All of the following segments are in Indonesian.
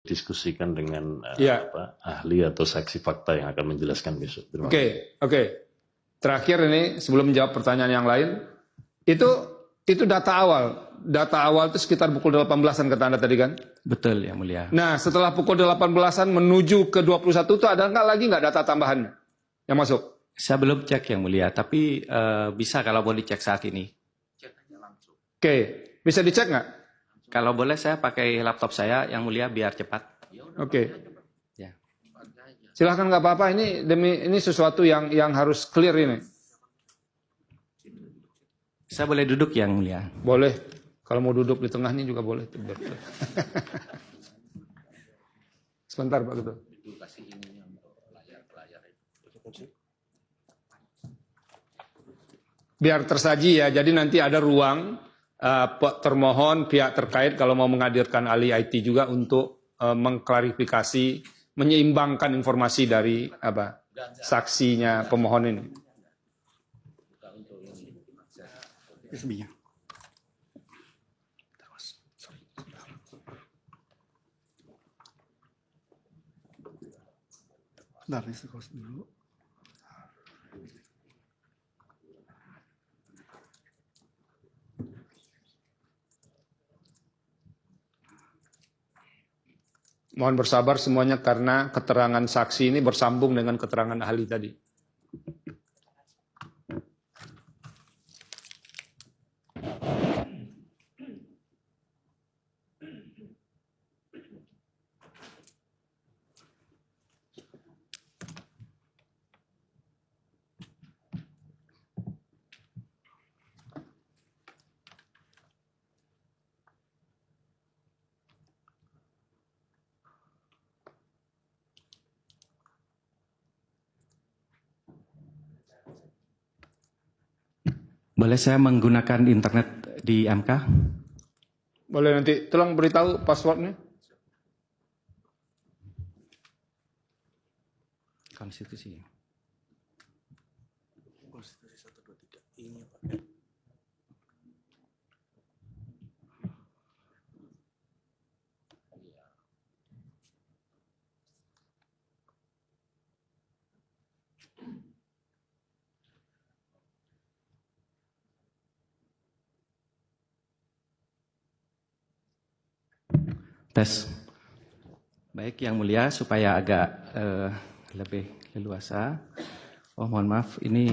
diskusikan dengan Iya. ahli atau saksi fakta yang akan menjelaskan besok. Terima kasih. Oke. Terakhir ini sebelum menjawab pertanyaan yang lain, itu data awal. Data awal itu sekitar pukul 18-an kata Anda tadi kan? Betul, Yang Mulia. Nah, setelah pukul 18-an menuju ke 21 itu ada nggak data tambahannya yang masuk? Saya belum cek, Yang Mulia, tapi bisa kalau boleh dicek saat ini. Oke, bisa dicek nggak? Kalau boleh saya pakai laptop saya, Yang Mulia, biar cepat. Oke. Ya. Silahkan, nggak apa-apa. Ini sesuatu yang harus clear ini. Saya boleh duduk, Yang Mulia? Boleh. Kalau mau duduk di tengah ini juga boleh. Sebentar Pak Ketua. Biar tersaji ya. Jadi nanti ada ruang termohon pihak terkait kalau mau menghadirkan ahli IT juga untuk mengklarifikasi, menyeimbangkan informasi dari saksinya pemohon ini. Dulu. Mohon bersabar semuanya karena keterangan saksi ini bersambung dengan keterangan ahli tadi. Boleh saya menggunakan internet di MK? Boleh nanti tolong beritahu passwordnya. Konstitusi. Konstitusi 123 ini Pak. Tes. Baik, Yang Mulia, supaya agak lebih leluasa. Oh, mohon maaf, ini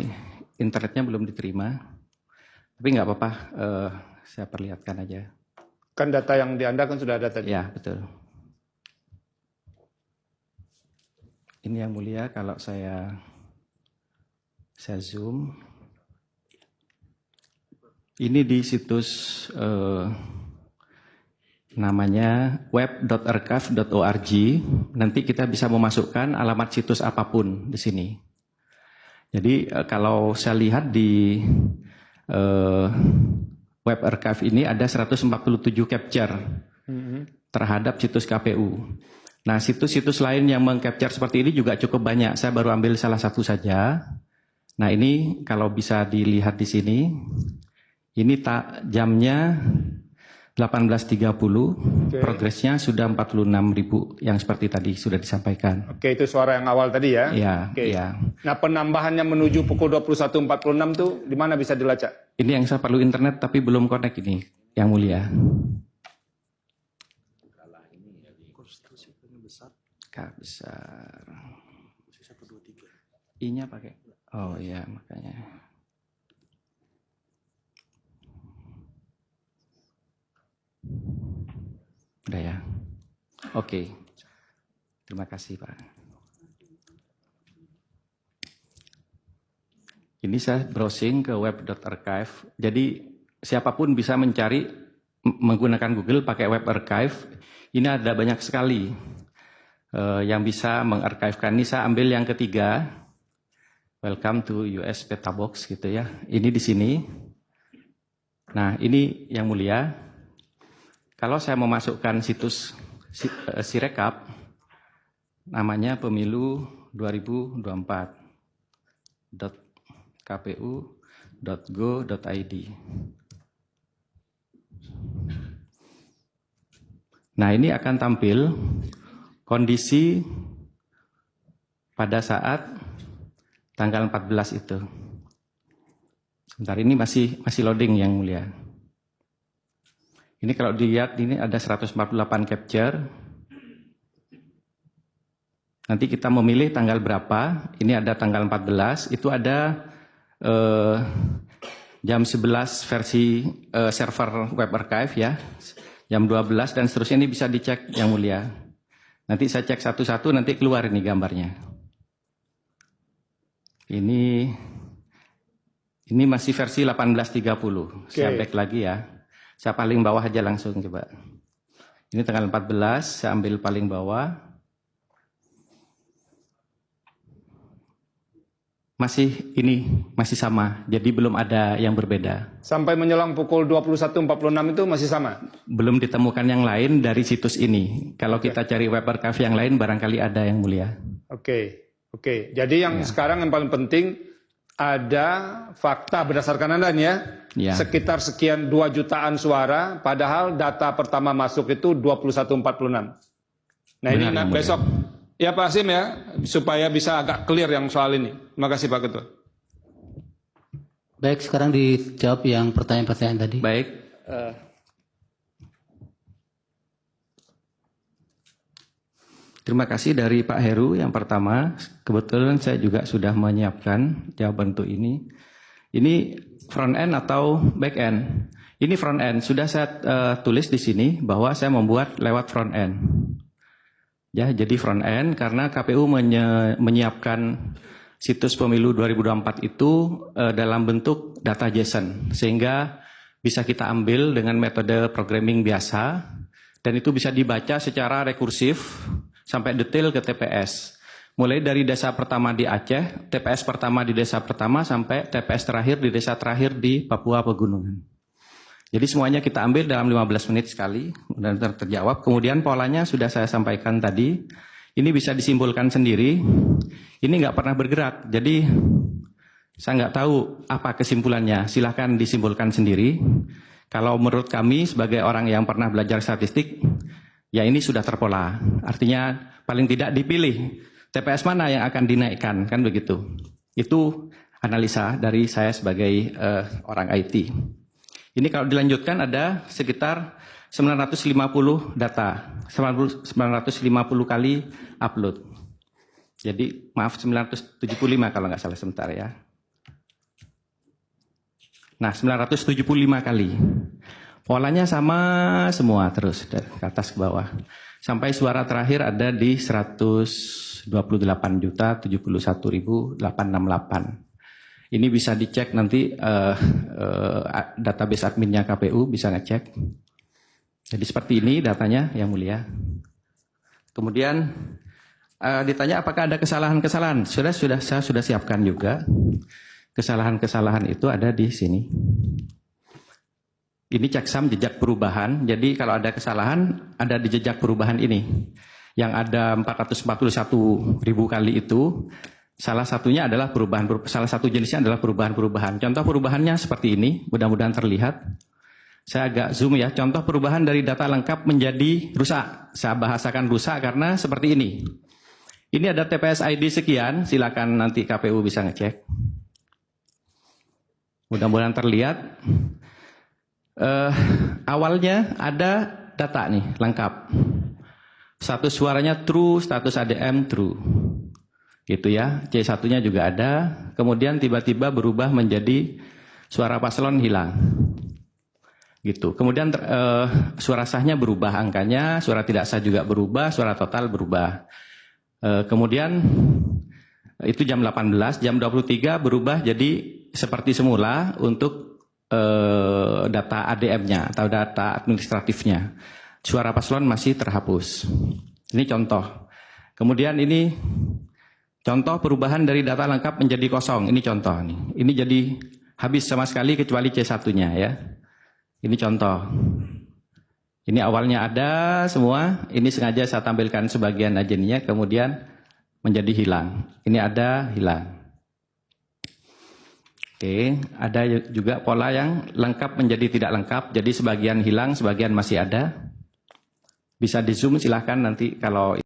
internetnya belum diterima. Tapi nggak apa-apa, saya perlihatkan aja. Kan data yang di Anda kan sudah ada tadi. Ya, betul. Ini Yang Mulia, kalau saya zoom. Ini di situs namanya web.archive.org. Nanti kita bisa memasukkan alamat situs apapun di sini. Jadi kalau saya lihat di web archive ini ada 147 capture terhadap situs KPU. Nah, situs-situs lain yang mengcapture seperti ini juga cukup banyak. Saya baru ambil salah satu saja. Nah, ini kalau bisa dilihat di sini, ini jamnya 18.30, progresnya sudah 46.000 yang seperti tadi sudah disampaikan. Oke, itu suara yang awal tadi ya? Iya. Oke. Ya. Nah, penambahannya menuju pukul 21.46 tuh di mana bisa dilacak? Ini yang saya perlu internet tapi belum connect ini, Yang Mulia. Konstitusi paling besar. K besar. 123. I-nya pakai. Oh iya, makanya. Udah ya. Oke. Terima kasih, Pak. Ini saya browsing ke web.archive. Jadi siapapun bisa mencari menggunakan Google pakai web archive. Ini ada banyak sekali yang bisa mengarchivekan. Ini saya ambil yang ketiga. Welcome to US Petabox gitu ya. Ini di sini. Nah, ini Yang Mulia. Kalau saya memasukkan situs Sirekap, namanya pemilu 2024.kpu.go.id. Nah, ini akan tampil kondisi pada saat tanggal 14 itu. Sebentar, ini masih loading yang mulia. Ini kalau dilihat, ini ada 148 capture. Nanti kita memilih tanggal berapa. Ini ada tanggal 14. Itu ada jam 11 versi server web archive ya. Jam 12 dan seterusnya, ini bisa dicek yang mulia. Nanti saya cek satu-satu, nanti keluar ini gambarnya. Ini masih versi 1830. Saya back lagi ya. Saya paling bawah aja langsung coba. Ini tanggal 14, saya ambil paling bawah. Masih sama. Jadi belum ada yang berbeda. Sampai menjelang pukul 21.46 itu masih sama? Belum ditemukan yang lain dari situs ini. Kalau kita cari web archive yang lain barangkali ada yang mulia. Oke. Jadi yang sekarang yang paling penting ada fakta berdasarkan Anda nih ya. Sekitar sekian 2 jutaan suara, padahal data pertama masuk itu 21.46. Nah, ini besok ya Pak Hasim ya, supaya bisa agak clear yang soal ini. Terima kasih Pak Ketua. Baik, sekarang dijawab yang pertanyaan-pertanyaan tadi. Baik. Terima kasih dari Pak Heru yang pertama. Kebetulan saya juga sudah menyiapkan jawaban untuk ini. Ini front end atau back end? Ini front end. Sudah saya tulis di sini bahwa saya membuat lewat front end. Ya, jadi front end karena KPU menyiapkan situs pemilu 2024 itu dalam bentuk data JSON, sehingga bisa kita ambil dengan metode programming biasa dan itu bisa dibaca secara rekursif sampai detail ke TPS. Mulai dari desa pertama di Aceh, TPS pertama di desa pertama sampai TPS terakhir di desa terakhir di Papua Pegunungan. Jadi semuanya kita ambil dalam 15 menit sekali dan terjawab. Kemudian polanya sudah saya sampaikan tadi. Ini bisa disimpulkan sendiri. Ini nggak pernah bergerak. Jadi saya nggak tahu apa kesimpulannya. Silahkan disimpulkan sendiri. Kalau menurut kami sebagai orang yang pernah belajar statistik, ya ini sudah terpola. Artinya paling tidak dipilih TPS mana yang akan dinaikkan, kan begitu. Itu analisa dari saya sebagai orang IT. Ini kalau dilanjutkan ada sekitar 950 data, 950 kali upload. Jadi maaf 975 kalau nggak salah sebentar ya. Nah 975 kali. Polanya sama semua terus dari atas ke bawah. Sampai suara terakhir ada di 128.071.868. Ini bisa dicek nanti database adminnya KPU bisa ngecek. Jadi seperti ini datanya yang mulia. Kemudian ditanya apakah ada kesalahan-kesalahan. Saya sudah siapkan juga. Kesalahan-kesalahan itu ada di sini. Ini checksum jejak perubahan. Jadi kalau ada kesalahan ada di jejak perubahan ini. Yang ada 441.000 kali itu. Salah satunya adalah salah satu jenisnya adalah perubahan-perubahan. Contoh perubahannya seperti ini, mudah-mudahan terlihat. Saya agak zoom ya, contoh perubahan dari data lengkap menjadi rusak. Saya bahasakan rusak karena seperti ini. Ini ada TPS ID sekian, silakan nanti KPU bisa ngecek. Mudah-mudahan terlihat. Awalnya ada data nih, lengkap. Status suaranya true, status ADM true. Gitu ya, C1-nya juga ada, kemudian tiba-tiba berubah menjadi suara paslon hilang. Gitu. Kemudian suara sahnya berubah angkanya, suara tidak sah juga berubah, suara total berubah. Kemudian itu jam 18, jam 23 berubah jadi seperti semula untuk data ADM-nya atau data administratifnya. Suara paslon masih terhapus. Ini contoh. Kemudian ini contoh perubahan dari data lengkap menjadi kosong. Ini contoh nih. Ini jadi habis sama sekali kecuali C1-nya ya. Ini contoh. Ini awalnya ada semua. Ini sengaja saya tampilkan sebagian aja nih ya. Kemudian menjadi hilang. Ini ada hilang. Oke, ada juga pola yang lengkap menjadi tidak lengkap. Jadi sebagian hilang, sebagian masih ada. Bisa di zoom silahkan nanti kalau